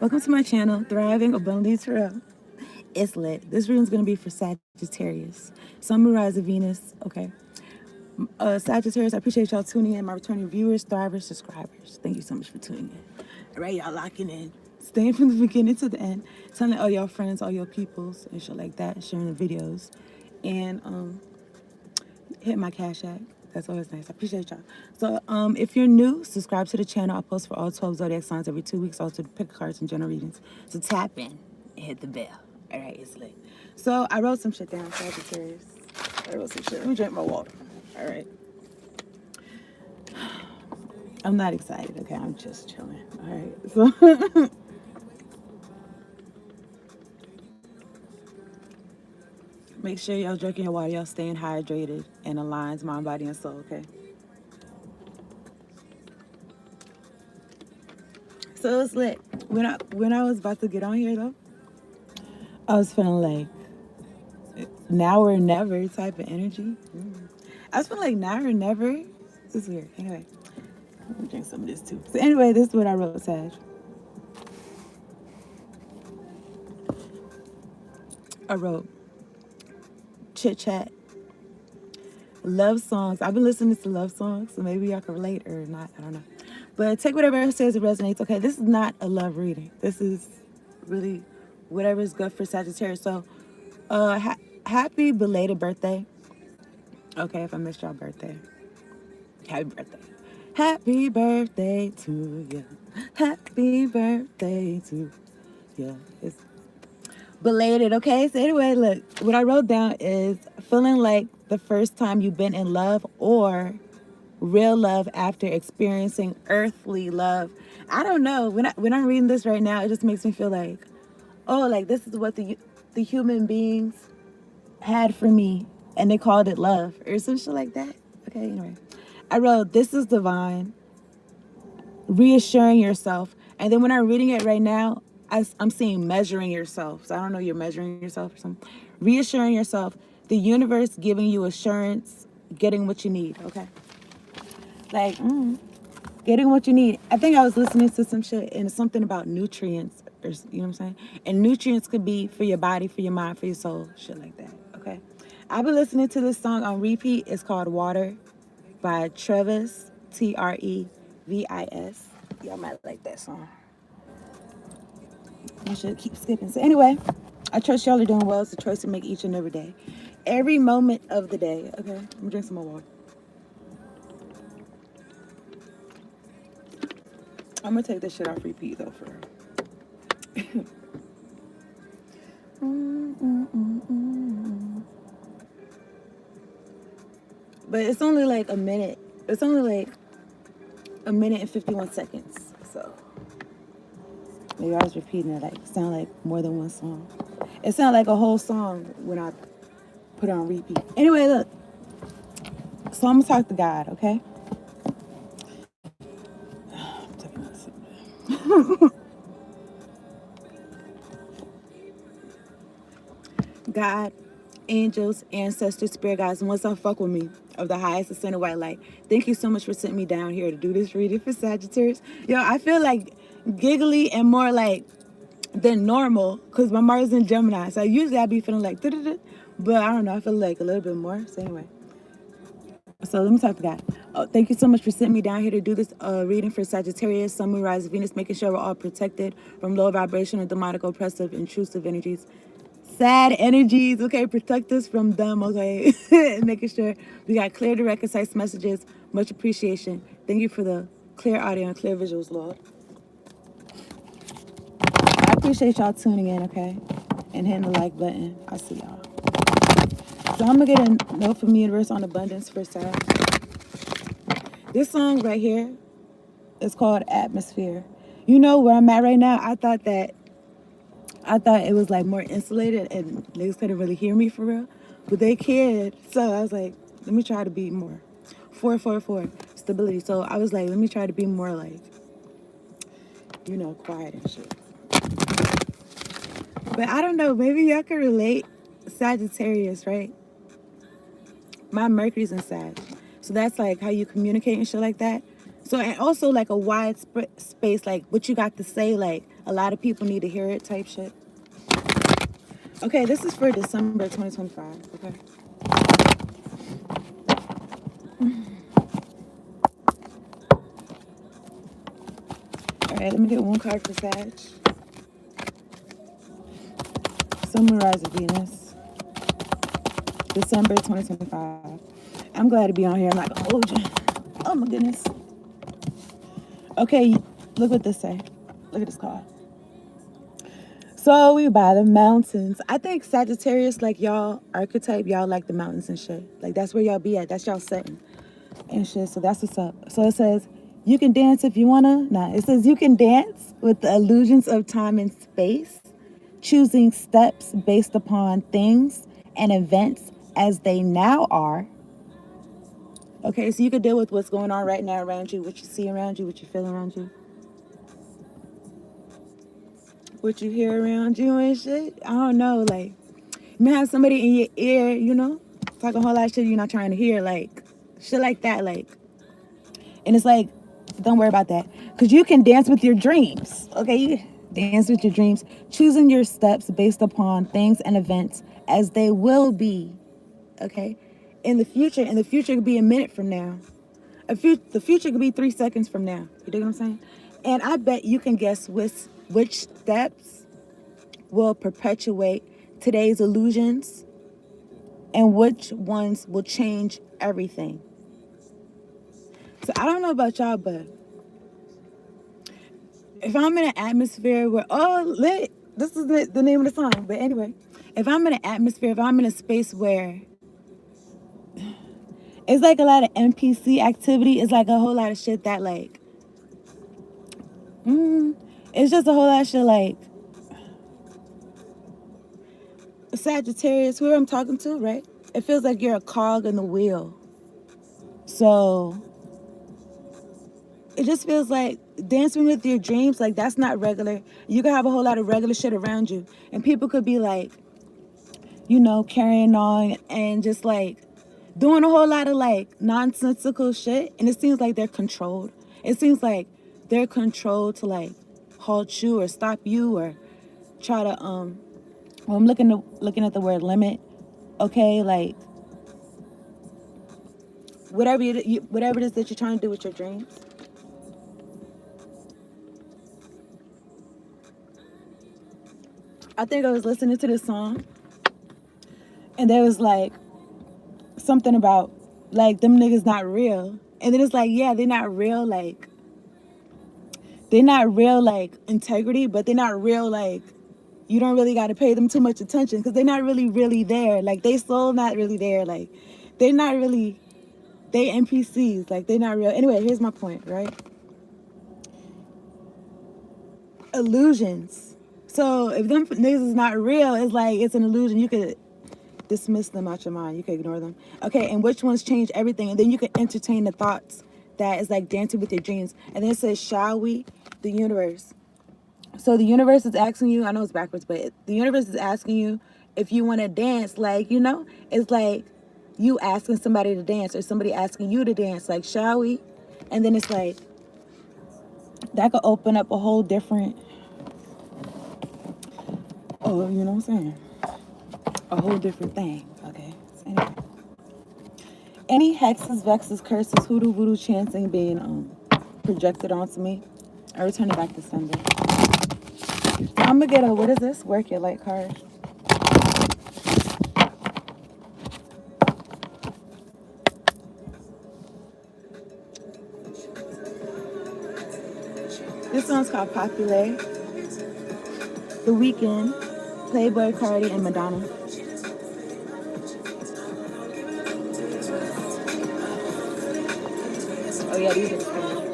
Welcome to my channel, Thriving Abundantly Tarot. It's lit. This room is going to be for Sagittarius. Sun, Moon, Rise of Venus. Okay. Sagittarius, I appreciate y'all tuning in. My returning viewers, thrivers, subscribers. Thank you so much for tuning in. All right, y'all locking in. Staying from the beginning to the end. Telling all y'all friends, all your peoples, and shit like that. Sharing the videos. And hit my cash app. That's always nice. I appreciate y'all. So if you're new, subscribe to the channel. I post for all 12 zodiac signs every 2 weeks. Also pick cards and general readings. So tap in and hit the bell. All right, it's lit. So I wrote some shit down, Sagittarius. I wrote some shit. Let me drink my water. All right. I'm not excited, okay? I'm just chilling. All right. So make sure y'all drinking your water, y'all staying hydrated and aligns mind, body, and soul, okay? So it's lit. When I was about to get on here though, I was feeling like now or never type of energy. I was feeling like now or never. This is weird. Anyway, let me drink some of this too. So anyway, this is what I wrote, Sag. I wrote chit chat, love songs. I've been listening to love songs, so maybe y'all can relate or not. I don't know. But take whatever it says it resonates. Okay, this is not a love reading. This is really whatever is good for Sagittarius. So, happy belated birthday. Okay, if I missed y'all birthday, happy birthday. Happy birthday to you. Happy birthday to you. It's belated, okay? So anyway, look, what I wrote down is feeling like the first time you've been in love or real love after experiencing earthly love. I don't know. When I'm reading this right now, it just makes me feel like, oh, like this is what the human beings had for me, and they called it love or some shit like that. Okay, anyway, I wrote this is divine, reassuring yourself, and then when I'm reading it right now, I'm seeing measuring yourself. So I don't know, you're measuring yourself or something. Reassuring yourself, the universe giving you assurance, getting what you need. Okay, like. Getting what you need. I think I was listening to some shit and something about nutrients, or you know what I'm saying? And nutrients could be for your body, for your mind, for your soul, shit like that. Okay. I've been listening to this song on repeat. It's called Water by Trevis, Trevis. Y'all might like that song. I should keep skipping. So anyway, I trust y'all are doing well. It's a choice to make each and every day. Every moment of the day. Okay. I'm gonna drink some more water. I'm gonna take this shit off repeat though for real. But it's only like a minute. It's only like a minute and 51 seconds. So maybe I was repeating it, like sound like more than one song. It sounded like a whole song when I put it on repeat. Anyway, look. So I'm gonna talk to God, okay? God, angels, ancestors, spirit guides, and ones that fuck with me of the highest ascended white light. Thank you so much for sending me down here to do this reading for Sagittarius. Yo, I feel like giggly and more like than normal because my Mars is in Gemini. So usually I be feeling like, but I don't know. I feel like a little bit more. So anyway. So let me talk to God. Oh, thank you so much for sending me down here to do this reading for Sagittarius, Sun, Moon, Rise, Venus, making sure we're all protected from low vibrational, demonic, oppressive, intrusive energies. Sad energies, okay? Protect us from them, okay? Making sure we got clear, direct, concise messages. Much appreciation. Thank you for the clear audio and clear visuals, Lord. I appreciate y'all tuning in, okay? And hitting the like button. I see y'all. So I'm gonna get a note from the universe on abundance for Sag. This song right here is called Atmosphere. You know where I'm at right now? I thought it was like more insulated and niggas couldn't really hear me for real, but they could. So I was like, let me try to be more 444 stability. So I was like, let me try to be more like, quiet and shit. But I don't know, maybe y'all can relate. Sagittarius, right? My Mercury's in Sag, so that's like how you communicate and shit like that. So and also like a wide space, like what you got to say, like a lot of people need to hear it type shit. Okay, this is for December 2025. Okay. All right, let me get one card for Sag. Sun, Moon, Rise of Venus. December 2025. I'm glad to be on here. I'm not gonna hold you. Oh my goodness. Okay, look what this say. Look at this card. So we by the mountains. I think Sagittarius, like y'all archetype, y'all like the mountains and shit. Like that's where y'all be at. That's y'all setting and shit. So that's what's up. So it says you can dance if you wanna. Nah, it says you can dance with the illusions of time and space, choosing steps based upon things and events as they now are. Okay, so you can deal with what's going on right now around you, what you see around you, what you feel around you, what you hear around you and shit. I don't know, like, you may have somebody in your ear, you know, talk a whole lot of shit you're not trying to hear, like, shit like that, like, and it's like, don't worry about that, because you can dance with your dreams, okay? You dance with your dreams, choosing your steps based upon things and events as they will be, okay? In the future could be a minute from now. The future could be 3 seconds from now. You dig what I'm saying? And I bet you can guess which steps will perpetuate today's illusions and which ones will change everything. So I don't know about y'all, but if I'm in an atmosphere where, this is the name of the song. But anyway, if I'm in an atmosphere, if I'm in a space where it's like a lot of NPC activity, it's like a whole lot of shit that like, it's just a whole lot of shit like Sagittarius, whoever I'm talking to, right? It feels like you're a cog in the wheel. So it just feels like dancing with your dreams, like that's not regular. You can have a whole lot of regular shit around you. And people could be like, you know, carrying on and just like doing a whole lot of like nonsensical shit. And it seems like they're controlled. It seems like they're controlled to like halt you or stop you or try to well, I'm looking at the word limit. Okay, like whatever whatever it is that you're trying to do with your dreams. I think I was listening to this song, and there was like something about like them niggas not real, and then it's like, yeah, they're not real, like integrity, but they're not real, like you don't really got to pay them too much attention because they're not really there. Like they soul not really there. Like they're not really, they NPCs. Like they're not real. Anyway, here's my point, right? Illusions. So if them niggas is not real, it's like it's an illusion. You could dismiss them out your mind. You can ignore them. Okay, and which ones change everything? And then you can entertain the thoughts that is like dancing with your dreams. And then it says, shall we? The universe. So the universe is asking you, I know it's backwards, but the universe is asking you if you want to dance. Like, you know, it's like you asking somebody to dance or somebody asking you to dance. Like, shall we? And then it's like, that could open up a whole different, you know what I'm saying? A whole different thing, okay? So anyway. Any hexes, vexes, curses, hoodoo, voodoo, chanting being projected onto me, I return it back to Sunday. I'm gonna get what is this? Work Your Light card. This one's called Popular. The Weeknd, Playboy Cardi, and Madonna. Oh yeah, these are the cards.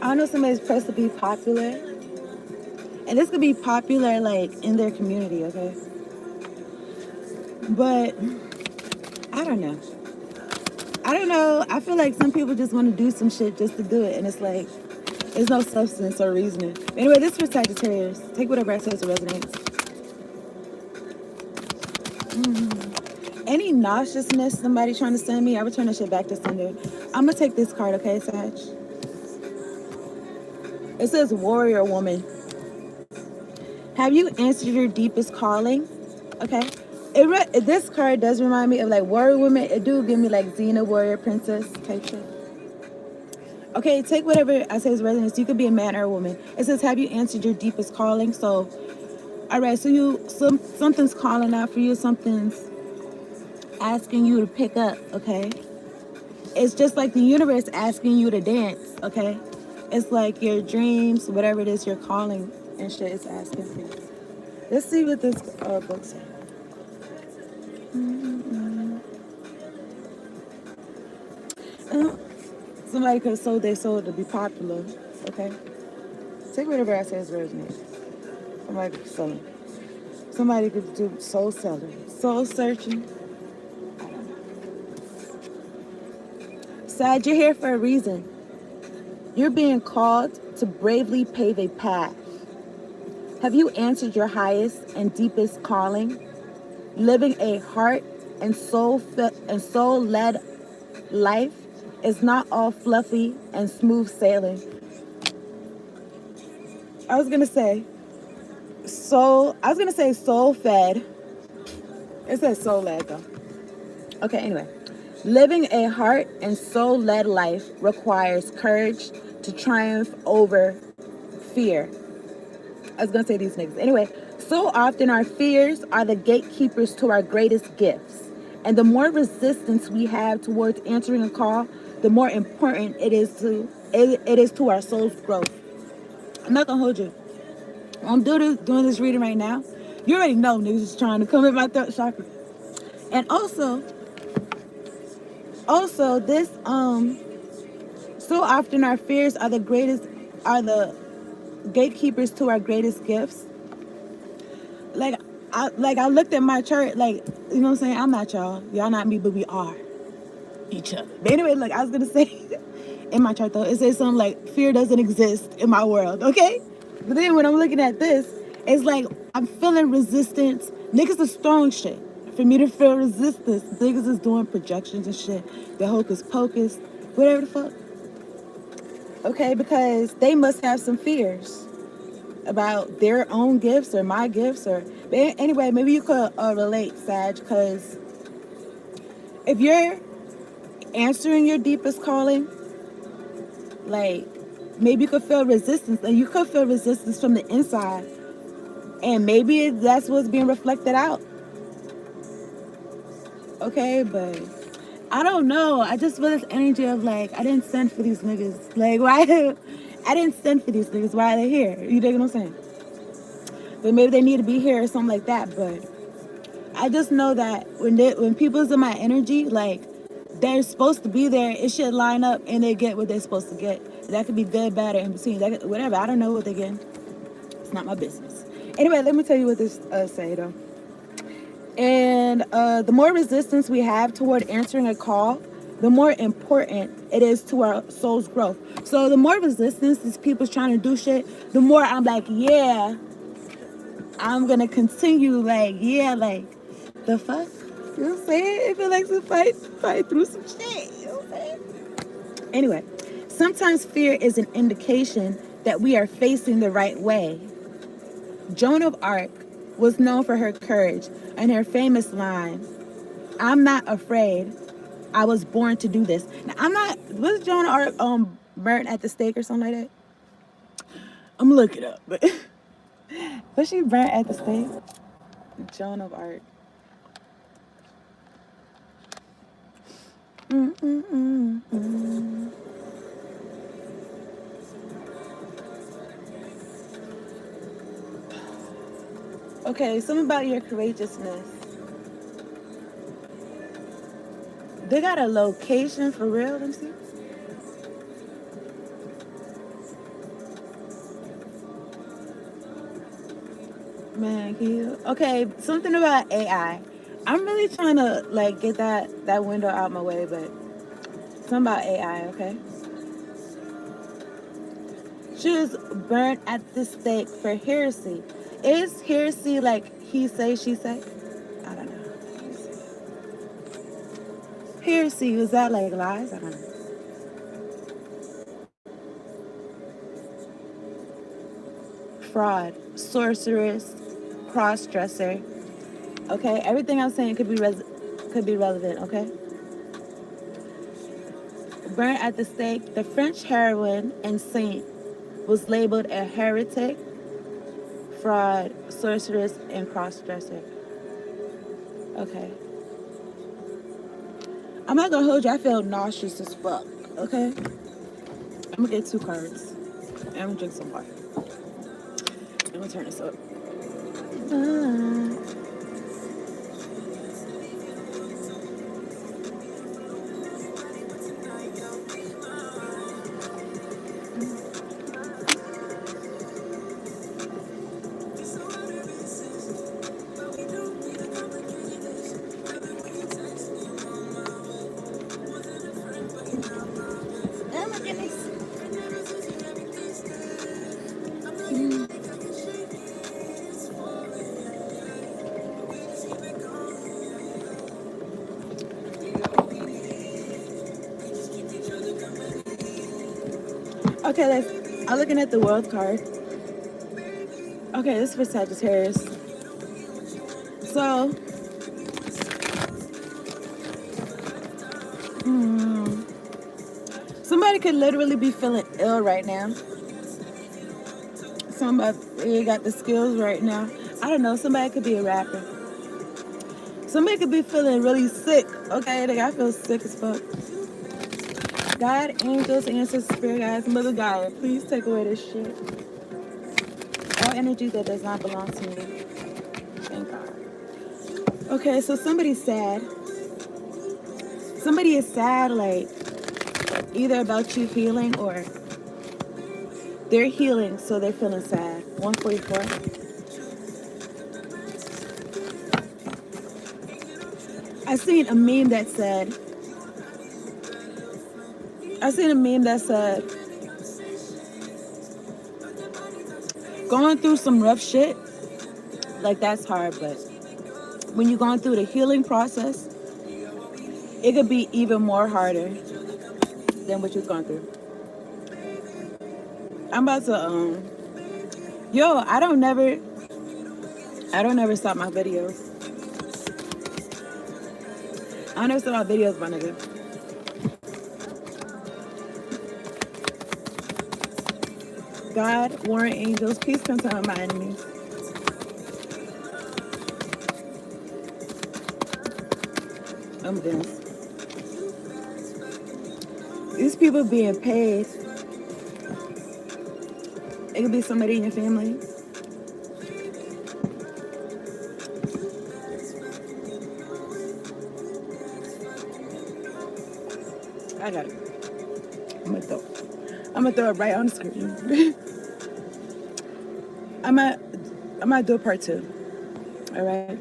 I know somebody's pressed to be popular. And this could be popular like in their community, okay? But I don't know. I feel like some people just want to do some shit just to do it. And it's like, there's no substance or reasoning. Anyway, this is for Sagittarius. Take whatever I say to resonate. 'Cause I don't know. I feel like some people just want to do some shit just to do it. And it's like, there's no substance or reasoning. Anyway, this is for Sagittarius. Take whatever I say to resonate. 'Cause I don't know. I feel like some people just want to do some shit just to do it. And it's like, there's no substance or reasoning. Anyway, this is for Sagittarius. Take whatever I say to resonate. Any nauseousness somebody trying to send me, I return that shit back to sender. I'm gonna take this card, okay, Sag? It says warrior woman. Have you answered your deepest calling? Okay. This card does remind me of like warrior woman. It do give me like Xena warrior princess type shit. Okay, take whatever I say is resonance. You could be a man or a woman. It says, have you answered your deepest calling? So, all right. So something's calling out for you. Something's asking you to pick up. Okay. It's just like the universe asking you to dance. Okay. It's like your dreams, whatever it is, your calling and shit is asking for you. Let's see what this book says. Somebody could have sold their soul to be popular. Okay. Take whatever I say is resonate. Somebody could sell it. Somebody could do soul selling, soul searching. I don't know. Sad, you're here for a reason. You're being called to bravely pave a path. Have you answered your highest and deepest calling? Living a heart and soul-led life is not all fluffy and smooth sailing. I was gonna say soul fed. It says soul led though. Okay, anyway. Living a heart and soul led life requires courage to triumph over fear. I was gonna say these niggas. Anyway, so often our fears are the gatekeepers to our greatest gifts. And the more resistance we have towards answering a call, the more important it is to our soul's growth. I'm not gonna hold you. I'm doing this reading right now. You already know niggas is trying to come in my throat chakra. And also this so often our fears are the gatekeepers to our greatest gifts. Like I looked at my chart, like, you know what I'm saying? I'm not y'all. Y'all not me, but we are each other. But anyway, like I was gonna say in my chart though, it says something like fear doesn't exist in my world, okay? But then when I'm looking at this, it's like I'm feeling resistance. Niggas is throwing shit. For me to feel resistance, niggas is doing projections and shit. The hocus pocus, whatever the fuck. Okay, because they must have some fears about their own gifts or my gifts or. But anyway, maybe you could relate, Sag, because if you're answering your deepest calling, like maybe you could feel resistance, and you could feel resistance from the inside, and maybe that's what's being reflected out. Okay, but I don't know. I just feel this energy of like, I didn't send for these niggas. Like, why? I didn't send for these niggas. Why are they here? You dig what I'm saying? But maybe they need to be here or something like that. But I just know that when people's in my energy, like, they're supposed to be there. It should line up and they get what they're supposed to get. That could be good, bad, or in between. Whatever. I don't know what they're getting. It's not my business. Anyway, let me tell you what this say, though. And the more resistance we have toward answering a call, the more important it is to our soul's growth. So the more resistance these people's trying to do shit, the more I'm like, yeah, I'm gonna continue. Like, yeah, like the fuck. You know what I'm saying? It feels like to fight through some shit. You know what I'm saying? Anyway, sometimes fear is an indication that we are facing the right way. Joan of Arc was known for her courage and her famous line, "I'm not afraid. I was born to do this." Now, was Joan of Arc burnt at the stake or something like that? I'm gonna look it up, but was she burnt at the stake? Joan of Arc. Okay, something about your courageousness. They got a location for real, let me see. Man, okay, something about AI. I'm really trying to like get that window out my way, but something about AI, okay? She was burnt at the stake for heresy. Is heresy like he say, she say? I don't know. Heresy, was that like lies? I don't know. Fraud, sorceress, cross-dresser. Okay, everything I'm saying could be relevant. Okay, burnt at the stake. The French heroine and saint was labeled a heretic, fraud, sorceress, and cross-dresser. Okay, I'm not gonna hold you. I feel nauseous as fuck. Okay, I'm gonna get 2 cards. And I'm gonna drink some water. I'm gonna turn this up. Oh my goodness. Okay, I'm looking at the world card. Okay, this is for Sagittarius. So, somebody could literally be feeling ill right now. Somebody got the skills right now. I don't know. Somebody could be a rapper. Somebody could be feeling really sick. Okay, I feel sick as fuck. God, angels, ancestors, spirit guides, Mother God, please take away this shit. All energy that does not belong to me. Thank God. Okay, so somebody's sad. Somebody is sad, like, either about you healing or they're healing, so they're feeling sad. 144. I seen a meme that said, going through some rough shit, like that's hard, but when you're going through the healing process, it could be even more harder than what you've gone through. I'm about to I don't never stop my videos. I don't never stop my videos, my nigga. God, warring angels, please come to my enemies. I'm done. These people being paid. It could be somebody in your family. I got it. I'm gonna throw it right on the screen. I might do a part 2. All right.